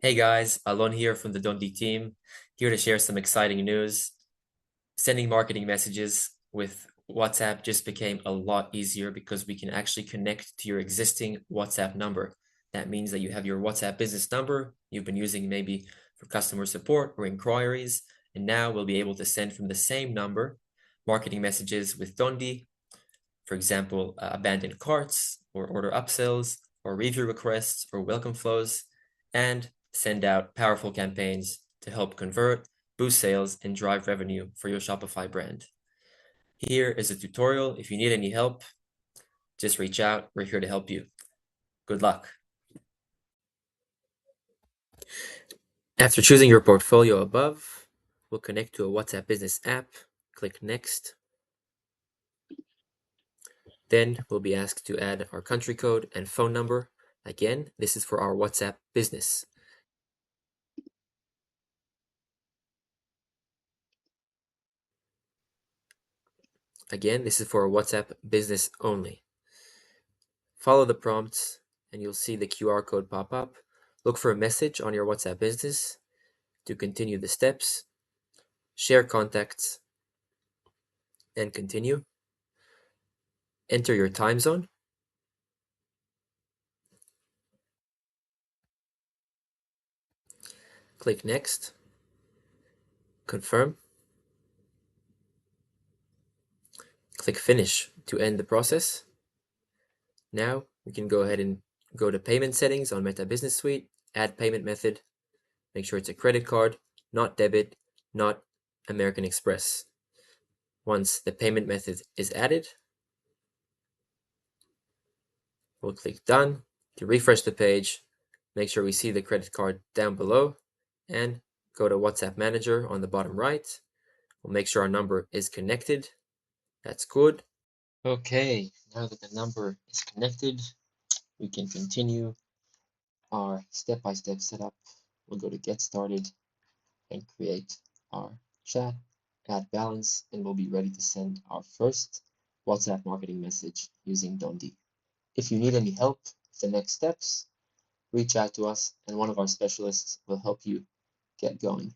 Hey guys, Alon here from the Dondy team, here to share some exciting news. Sending marketing messages with WhatsApp just became a lot easier because we can actually connect to your existing WhatsApp number. That means that you have your WhatsApp business number you've been using maybe for customer support or inquiries, and now we'll be able to send from the same number marketing messages with Dondy, for example, abandoned carts or order upsells or review requests or welcome flows, and send out powerful campaigns to help convert, boost sales, and drive revenue for your Shopify brand. Here is a tutorial. If you need any help, just reach out. We're here to help you. Good luck. After choosing your portfolio above, we'll connect to a WhatsApp business app. Click Next. Then we'll be asked to add our country code and phone number. Again, this is for our WhatsApp business. Again, this is for WhatsApp business only. Follow the prompts and you'll see the QR code pop up. Look for a message on your WhatsApp business to continue the steps. Share contacts and continue. Enter your time zone. Click Next. Confirm. Click Finish to end the process. Now we can go ahead and go to Payment Settings on Meta Business Suite, add payment method. Make sure it's a credit card, not debit, not American Express. Once the payment method is added, we'll click Done to refresh the page. Make sure we see the credit card down below and go to WhatsApp Manager on the bottom right. We'll make sure our number is connected. That's good. Okay, now that the number is connected, we can continue our step-by-step setup. We'll go to Get Started and create our chat, add balance, and we'll be ready to send our first WhatsApp marketing message using Dondy. If you need any help with the next steps, reach out to us and one of our specialists will help you get going.